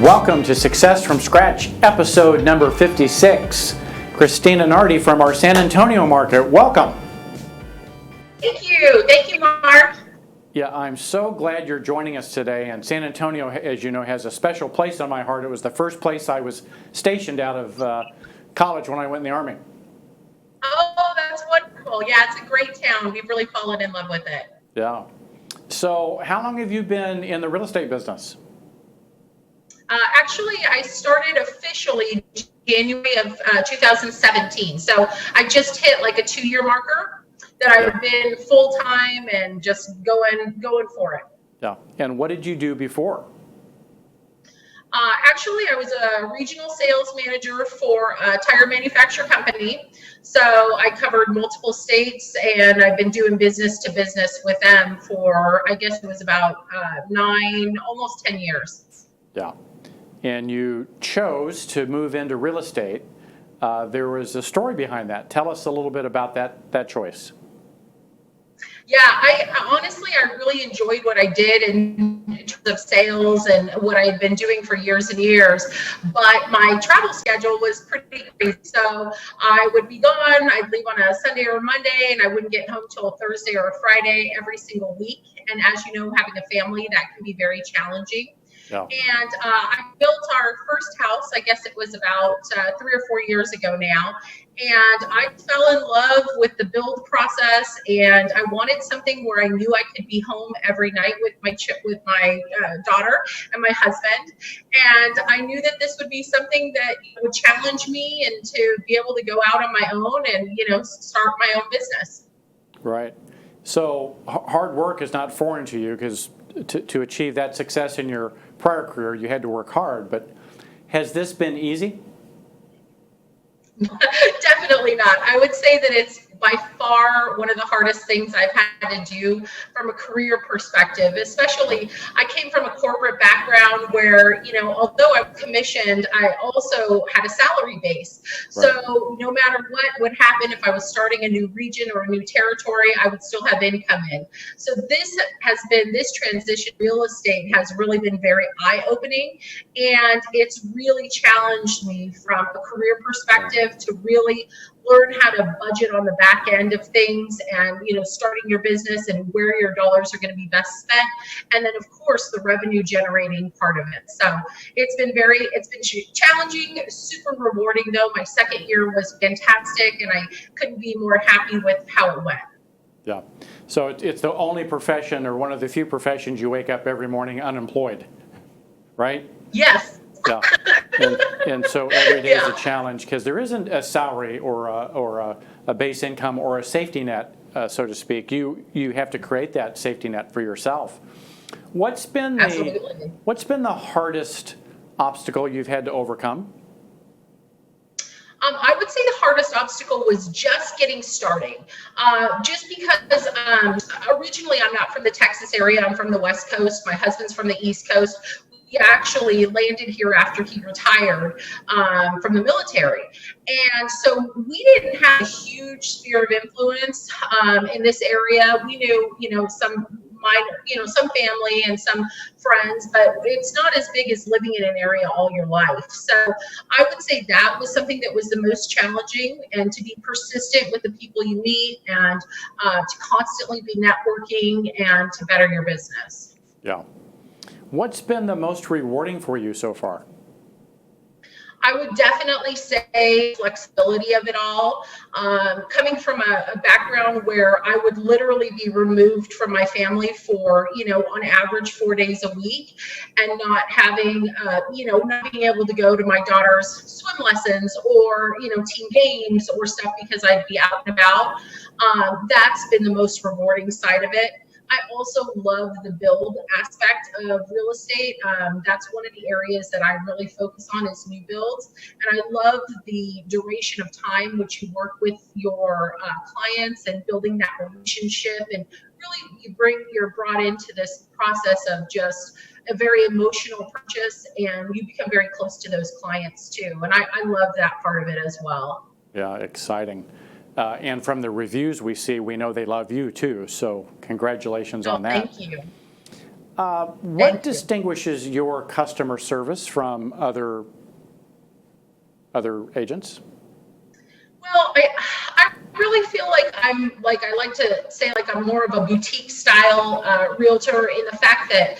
Welcome to Success from Scratch, episode number 56. Christina Nardi from our San Antonio market. Welcome. Thank you. Thank you, Mark. Yeah, I'm so glad you're joining us today. And San Antonio, as you know, has a special place on my heart. It was the first place I was stationed out of college when I went in the Army. Oh, that's wonderful. Yeah, it's a great town. We've really fallen in love with it. Yeah. So how long have you been in the real estate business? Actually, I started officially January of 2017. So I just hit like a 2-year marker that I've been full-time and just going for it. Yeah. And what did you do before? Actually, I was a regional sales manager for a tire manufacturer company. So I covered multiple states, and I've been doing business to business with them for, I guess it was about 9, almost 10 years. Yeah. And you chose to move into real estate. There was a story behind that. Tell us a little bit about that choice. Yeah, I honestly really enjoyed what I did in terms of sales and what I had been doing for years and years, but my travel schedule was pretty crazy. So I would be gone, I'd leave on a Sunday or Monday, and I wouldn't get home till a Thursday or a Friday every single week. And as you know, having a family, that can be very challenging. Yeah. And I built our first house, I guess it was about 3 or 4 years ago now. And I fell in love with the build process, and I wanted something where I knew I could be home every night with my daughter and my husband. And I knew that this would be something that would challenge me and to be able to go out on my own and, start my own business. Right. So hard work is not foreign to you, because to achieve that success in your prior career, you had to work hard. But has this been easy? Definitely not. I would say that it's by far one of the hardest things I've had to do from a career perspective. Especially, I came from a corporate background where, although I was commissioned, I also had a salary base. Right. So no matter what would happen, if I was starting a new region or a new territory, I would still have income in. So this transition real estate has really been very eye-opening, and it's really challenged me from a career perspective to really learn how to budget on the back end of things and, starting your business and where your dollars are going to be best spent. And then, of course, the revenue generating part of it. So it's been challenging, super rewarding, though. My second year was fantastic, and I couldn't be more happy with how it went. Yeah. So it's the only profession, or one of the few professions, you wake up every morning unemployed, right? Yes. Yeah, and so every day is a challenge, because there isn't a salary or a base income or a safety net, so to speak. You have to create that safety net for yourself. What's been the hardest obstacle you've had to overcome? I would say the hardest obstacle was just getting started. Just because originally I'm not from the Texas area, I'm from the West Coast. My husband's from the East Coast. He actually landed here after he retired from the military. And so we didn't have a huge sphere of influence in this area. We knew, some minor, some family and some friends, but it's not as big as living in an area all your life. So I would say that was something that was the most challenging, and to be persistent with the people you meet, and to constantly be networking and to better your business. Yeah. What's been the most rewarding for you so far? I would definitely say flexibility of it all. Coming from a background where I would literally be removed from my family for, on average 4 days a week, and not having, not being able to go to my daughter's swim lessons or, team games or stuff because I'd be out and about. That's been the most rewarding side of it. I also love the build aspect of real estate. That's one of the areas that I really focus on, is new builds. And I love the duration of time which you work with your clients and building that relationship. And really you're brought into this process of just a very emotional purchase, and you become very close to those clients too. And I love that part of it as well. Yeah, exciting. And from the reviews we see, we know they love you too. So congratulations on that. Thank you. What distinguishes your customer service from other agents? Well, I really feel like I like to say like I'm more of a boutique style realtor in the fact that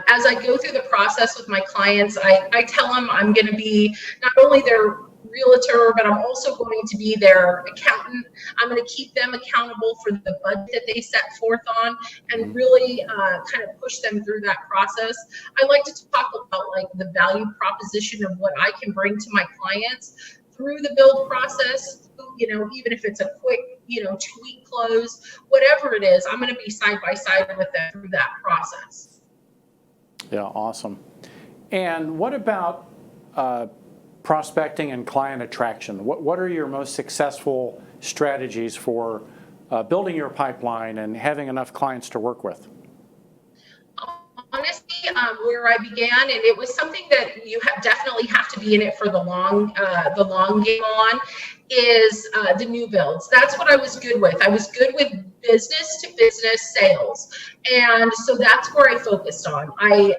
as I go through the process with my clients, I tell them I'm going to be not only their realtor, but I'm also going to be their accountant. I'm going to keep them accountable for the budget that they set forth on and really kind of push them through that process. I like to talk about like the value proposition of what I can bring to my clients through the build process, even if it's a quick, 2-week close, whatever it is, I'm going to be side by side with them through that process. Yeah, awesome. And what about prospecting and client attraction? What are your most successful strategies for building your pipeline and having enough clients to work with? Honestly, where I began, and it was something that you definitely have to be in it for the long game on, is the new builds. That's what I was good with. I was good with business to business sales, and so that's where I focused on. I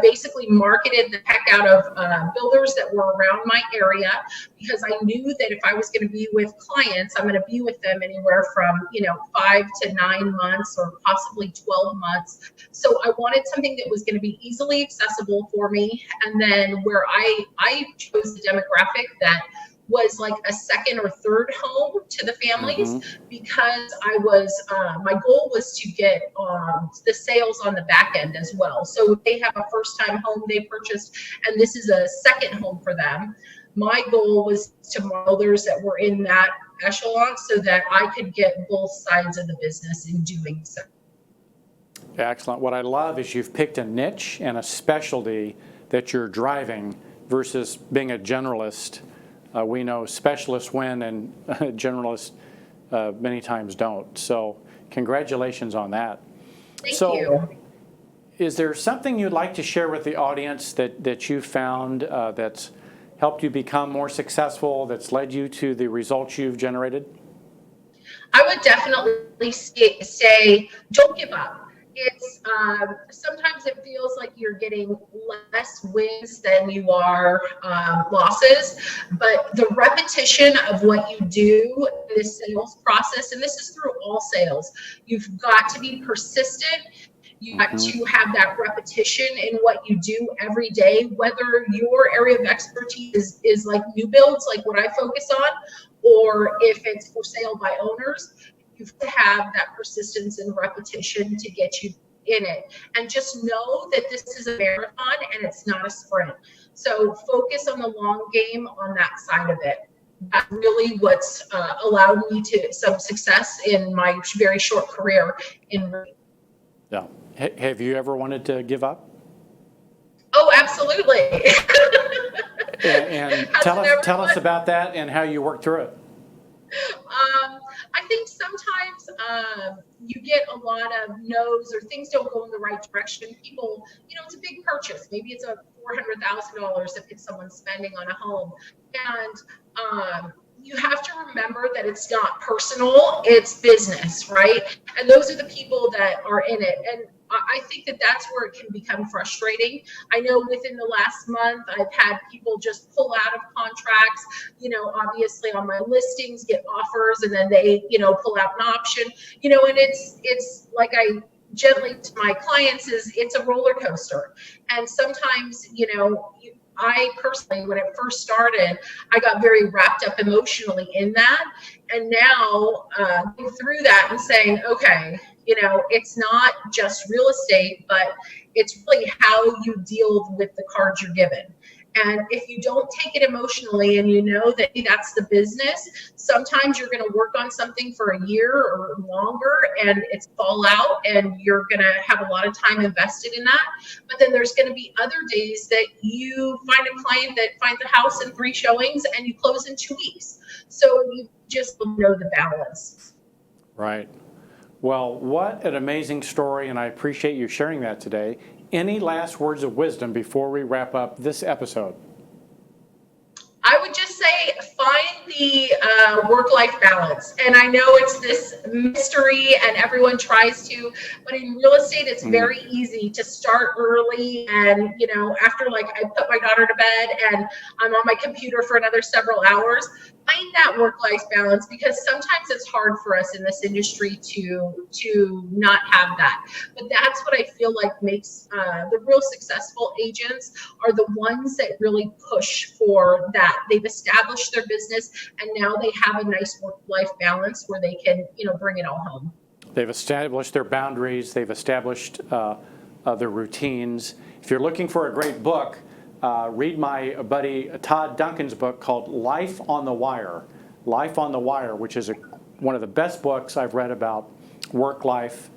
basically marketed the heck out of builders that were around my area because I knew that if I was going to be with clients, I'm going to be with them anywhere from 5 to 9 months or possibly 12 months. So I wanted something that was going to be easily accessible for me, and then where I chose the demographic that was like a second or third home to the families, because I was my goal was to get the sales on the back end as well. So they have a first time home they purchased, and this is a second home for them. My goal was to builders that were in that echelon so that I could get both sides of the business in doing so. Excellent. What I love is you've picked a niche and a specialty that you're driving versus being a generalist. We know specialists win and generalists many times don't. So congratulations on that. Thank you. Is there something you'd like to share with the audience that you found that's helped you become more successful, that's led you to the results you've generated? I would definitely say don't give up. It's sometimes it feels like you're getting less wins than you are losses, but the repetition of what you do in this sales process, and this is through all sales, you've got to be persistent. You got to have that repetition in what you do every day, whether your area of expertise is like new builds, like what I focus on, or if it's for sale by owners. You have to have that persistence and repetition to get you in it. And just know that this is a marathon and it's not a sprint. So focus on the long game on that side of it. That's really what's allowed me to some success in my very short career in. Yeah. Have you ever wanted to give up? Oh, absolutely. and tell us about that and how you worked through it. I think sometimes you get a lot of no's or things don't go in the right direction. People, it's a big purchase. Maybe it's a $400,000 if someone's spending on a home. And you have to remember that it's not personal, it's business, right? And those are the people that are in it. And I think that that's where it can become frustrating. I know within the last month, I've had people just pull out of contracts, obviously on my listings, get offers, and then they, pull out an option, and it's like I gently to my clients is it's a roller coaster. And sometimes, I personally, when it first started, I got very wrapped up emotionally in that. And now going through that and saying, okay, it's not just real estate, but it's really how you deal with the cards you're given. And if you don't take it emotionally and you know that that's the business, sometimes you're going to work on something for a year or longer and it's fall out and you're going to have a lot of time invested in that. But then there's going to be other days that you find a client that finds a house in 3 showings and you close in 2 weeks. So you just know the balance. Right. Well, what an amazing story, and I appreciate you sharing that today. Any last words of wisdom before we wrap up this episode? I would just say find the be work-life balance. And I know it's this mystery and everyone tries to, but in real estate, it's very easy to start early. And, you know, after like I put my daughter to bed and I'm on my computer for another several hours, find that work-life balance, because sometimes it's hard for us in this industry to not have that. But that's what I feel like makes the real successful agents are the ones that really push for that. They've established their business and now they have a nice work-life balance where they can, you know, bring it all home. They've established their boundaries. They've established their routines. If you're looking for a great book, read my buddy Todd Duncan's book called Life on the Wire. Life on the Wire, which is one of the best books I've read about work-life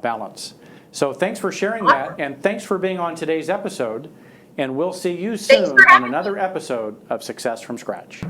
balance. So thanks for sharing that, and thanks for being on today's episode. And we'll see you soon on another episode of Success from Scratch.